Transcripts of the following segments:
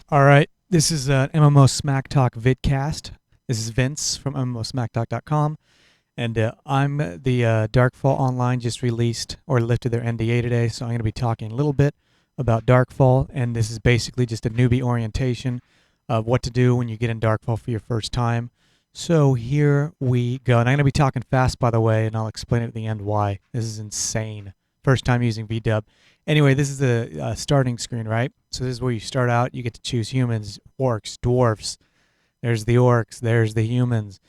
All right, this is an MMO Smack Talk vidcast. This is Vince from MMOSmackTalk.com, and I'm the Darkfall Online just released or lifted their NDA today, so I'm going to be talking a little bit about Darkfall, and this is basically just a newbie orientation of what to do when you get in Darkfall for your first time. So here we go, and I'm going to be talking fast, by the way, and I'll explain at the end why. This is insane. First time using VDUB. Anyway, this is the starting screen, right? So this is where you start out. You get to choose humans, orcs, dwarfs. There's the orcs. There's the humans.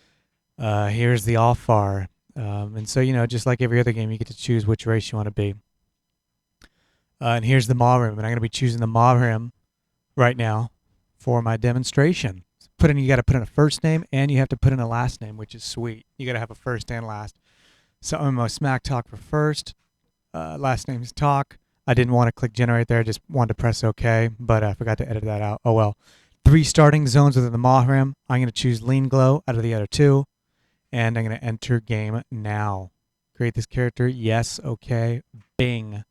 Here's the Alfar. And so, just like every other game, you get to choose which race you want to be. And here's the Maw Room. And I'm going to be choosing the Maw Room right now for my demonstration. You got to put in a first name and you have to put in a last name, which is sweet. You got to have a first and last. So I'm going to Smack Talk for first. Last name is Talk. I didn't want to click generate there. I just wanted to press OK, but I forgot to edit that out. Oh, well. 3 starting zones within the Mahram. I'm going to choose Lean Glow out of the other 2. And I'm going to enter game now. Create this character. Yes. OK. Bing.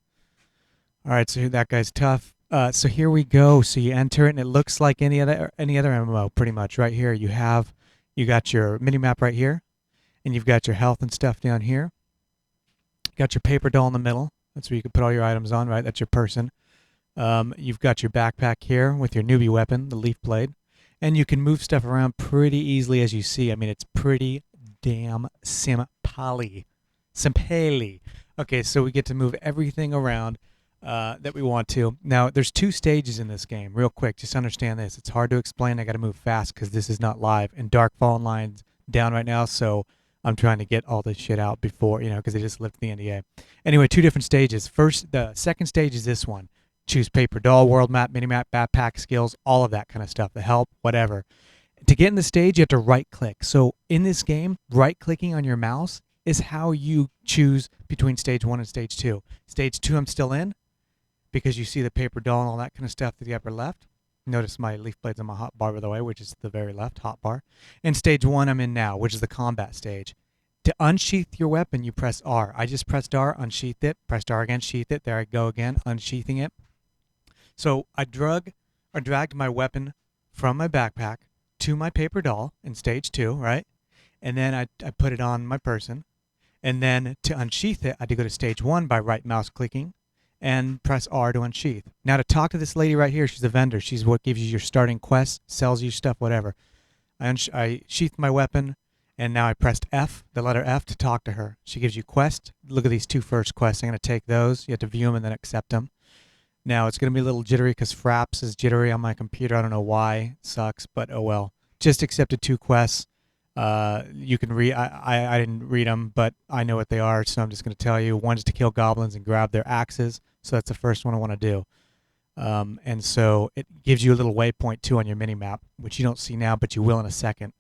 All right. So that guy's tough. So here we go. So you enter it, and it looks like any other MMO pretty much. Right here, you got your mini map right here, and you've got your health and stuff down here. Got your paper doll in the middle. That's where you can put all your items on, right? That's your person. You've got your backpack here with your newbie weapon, the leaf blade. And you can move stuff around pretty easily, as you see. I mean, it's pretty damn simply. Okay, so we get to move everything around that we want to. Now, there's 2 stages in this game. Real quick, just understand this. It's hard to explain. I got to move fast because this is not live. And Darkfall Online's down right now, so I'm trying to get all this shit out before, because they just lifted the NDA. Anyway, 2 different stages. The second stage is this one. Choose paper doll, world map, minimap, backpack, skills, all of that kind of stuff. The help, whatever. To get in the stage, you have to right-click. So in this game, right-clicking on your mouse is how you choose between stage 1 and stage 2. Stage 2, I'm still in because you see the paper doll and all that kind of stuff to the upper left. Notice my leaf blade's on my hot bar, by the way, which is the very left, hot bar. And stage 1 I'm in now, which is the combat stage. To unsheath your weapon, you press R. I just pressed R, unsheathed it, pressed R again, sheath it. There I go again, unsheathing it. So I dragged my weapon from my backpack to my paper doll in stage 2, right? And then I put it on my person. And then to unsheath it, I had to go to stage 1 by right mouse clicking and press R to unsheath. Now to talk to this lady right here, she's a vendor. She's what gives you your starting quests, sells you stuff, whatever. I sheathed my weapon, and now I pressed F, the letter F, to talk to her. She gives you quests. Look at these 2 first quests. I'm going to take those. You have to view them and then accept them. Now it's going to be a little jittery because fraps is jittery on my computer. I don't know why. It sucks, but oh well. Just accepted 2 quests. You can read. I didn't read them, but I know what they are, so I'm just going to tell you. One is to kill goblins and grab their axes. So that's the first one I want to do. And so it gives you a little waypoint too on your mini map, which you don't see now, but you will in a second.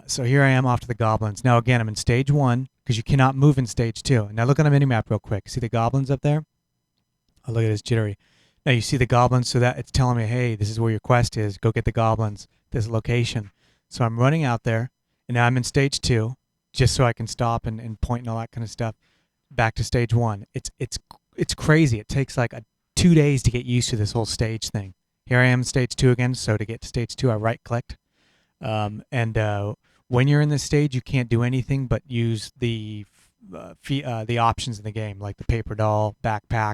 So here I am off to the goblins. Now again, I'm in stage 1 because you cannot move in stage 2. Now look on the mini map real quick. See the goblins up there? Oh, look at this jittery. Now you see the goblins, so that it's telling me, hey, this is where your quest is. Go get the goblins. This location. So I'm running out there, and now I'm in stage 2, just so I can stop and point and all that kind of stuff. Back to stage 1. It's crazy. It takes like 2 days to get used to this whole stage thing. Here I am in stage 2 again. So to get to stage 2, I right-clicked. When you're in this stage, you can't do anything but use the options in the game, like the paper doll, backpack,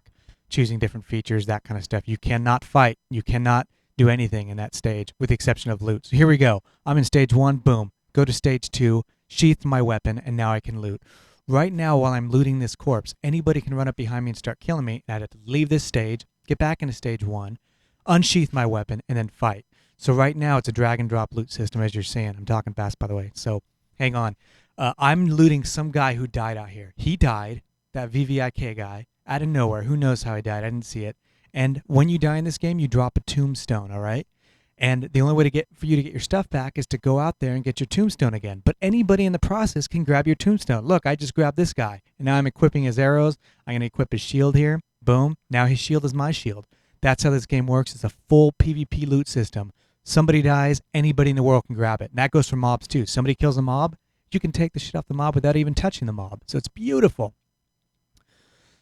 choosing different features, that kind of stuff. You cannot fight. You cannot do anything in that stage, with the exception of loot. So here we go. I'm in stage 1. Boom. Go to stage 2. Sheath my weapon, and now I can loot. Right now, while I'm looting this corpse, anybody can run up behind me and start killing me. I have to leave this stage, get back into stage 1, unsheath my weapon, and then fight. So right now, it's a drag and drop loot system, as you're seeing. I'm talking fast, by the way. So hang on. I'm looting some guy who died out here. He died, that VVIK guy, out of nowhere. Who knows how he died? I didn't see it. And when you die in this game, you drop a tombstone, all right? And the only way for you to get your stuff back is to go out there and get your tombstone again. But anybody in the process can grab your tombstone. Look, I just grabbed this guy. And now I'm equipping his arrows. I'm going to equip his shield here. Boom. Now his shield is my shield. That's how this game works. It's a full PvP loot system. Somebody dies, anybody in the world can grab it. And that goes for mobs too. Somebody kills a mob, you can take the shit off the mob without even touching the mob. So it's beautiful.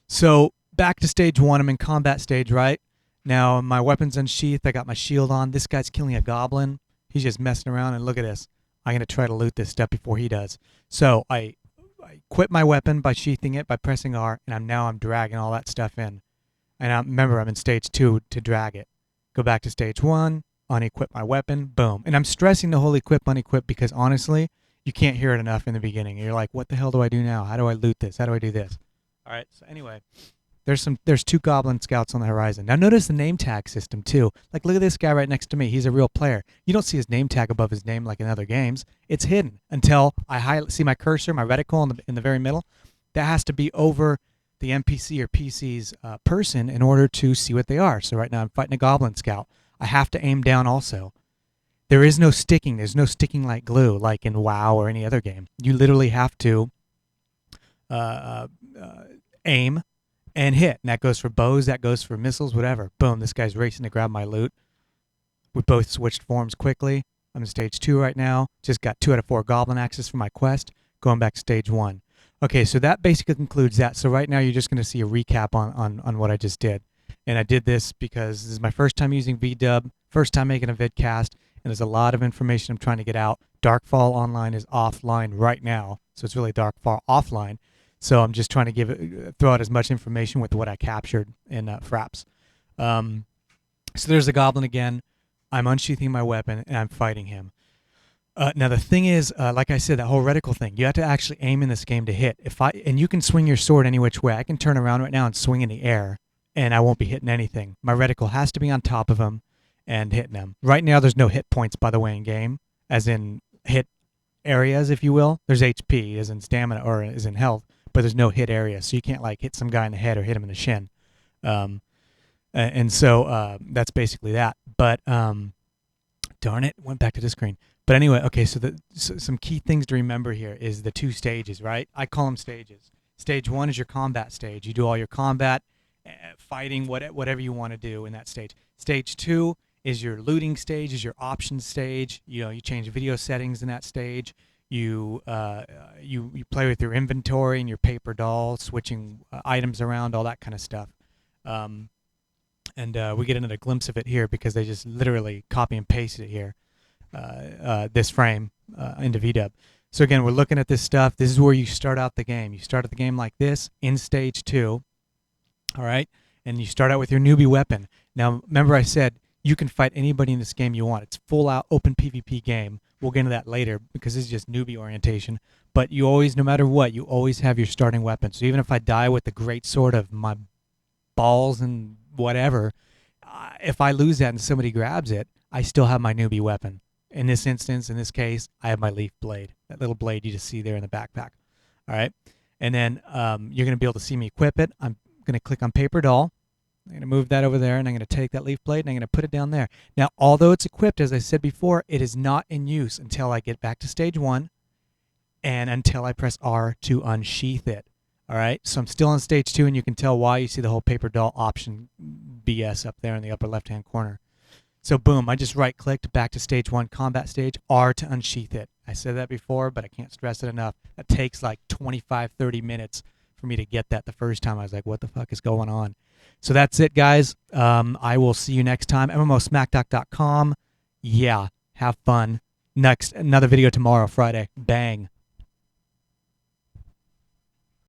So back to stage 1. I'm in combat stage, right? Now my weapon's unsheathed. I got my shield on. This guy's killing a goblin. He's just messing around, and look at this. I'm going to try to loot this stuff before he does. So I quit my weapon by sheathing it, by pressing R, and I'm dragging all that stuff in. And remember, I'm in stage 2 to drag it. Go back to stage 1, unequip my weapon, boom. And I'm stressing the whole equip, unequip, because honestly, you can't hear it enough in the beginning. You're like, what the hell do I do now? How do I loot this? How do I do this? All right, so anyway, there's 2 goblin scouts on the horizon. Now notice the name tag system too. Like, look at this guy right next to me. He's a real player. You don't see his name tag above his name like in other games. It's hidden until I see my cursor, my reticle in the very middle. That has to be over the NPC or PC's person in order to see what they are. So right now I'm fighting a goblin scout. I have to aim down also. There is no sticking. There's no sticking like glue like in WoW or any other game. You literally have to aim and hit. And that goes for bows, that goes for missiles, whatever. Boom, this guy's racing to grab my loot. We both switched forms quickly. I'm in stage 2 right now. Just got 2 out of 4 goblin axes for my quest. Going back to stage 1. Okay, so that basically concludes that. So right now you're just going to see a recap on what I just did. And I did this because this is my first time using VDUB, first time making a vidcast, and there's a lot of information I'm trying to get out. Darkfall Online is offline right now, so it's really Darkfall offline. So I'm just trying to throw out as much information with what I captured in fraps. So there's the goblin again. I'm unsheathing my weapon, and I'm fighting him. Now the thing is, like I said, that whole reticle thing, you have to actually aim in this game to hit. And you can swing your sword any which way. I can turn around right now and swing in the air, and I won't be hitting anything. My reticle has to be on top of him and hitting him. Right now there's no hit points, by the way, in game, as in hit areas, if you will. There's HP, as in stamina, or as in health, but there's no hit area, so you can't like hit some guy in the head or hit him in the shin. And so that's basically that. But darn it, went back to the screen. But anyway, okay, so some key things to remember here is the 2 stages, right? I call them stages. Stage 1 is your combat stage. You do all your combat, fighting, whatever you want to do in that stage. Stage 2 is your looting stage, is your options stage. You know, you change video settings in that stage. You play with your inventory and your paper doll, switching items around, all that kind of stuff. And we get another glimpse of it here because they just literally copy and pasted it here. This frame into VDUB. So again, we're looking at this stuff. This is where you start out the game. You start out the game like this in stage 2, all right? And you start out with your newbie weapon. Now, remember I said you can fight anybody in this game you want. It's full-out open PvP game. We'll get into that later because this is just newbie orientation. But you always, no matter what, you always have your starting weapon. So even if I die with the great sword of my balls and whatever, if I lose that and somebody grabs it, I still have my newbie weapon. In this instance, in this case, I have my leaf blade, that little blade you just see there in the backpack. All right. And then you're going to be able to see me equip it. I'm going to click on paper doll. I'm going to move that over there, and I'm going to take that leaf blade, and I'm going to put it down there. Now, although it's equipped, as I said before, it is not in use until I get back to stage 1 and until I press R to unsheath it. All right. So I'm still on stage 2, and you can tell why. You see the whole paper doll option BS up there in the upper left-hand corner. So boom, I just right-clicked back to stage 1 combat stage, R to unsheath it. I said that before, but I can't stress it enough. That takes like 25, 30 minutes for me to get that the first time. I was like, what the fuck is going on? So that's it, guys. I will see you next time. MMOsmackdoc.com. Yeah, have fun. Another video tomorrow, Friday. Bang.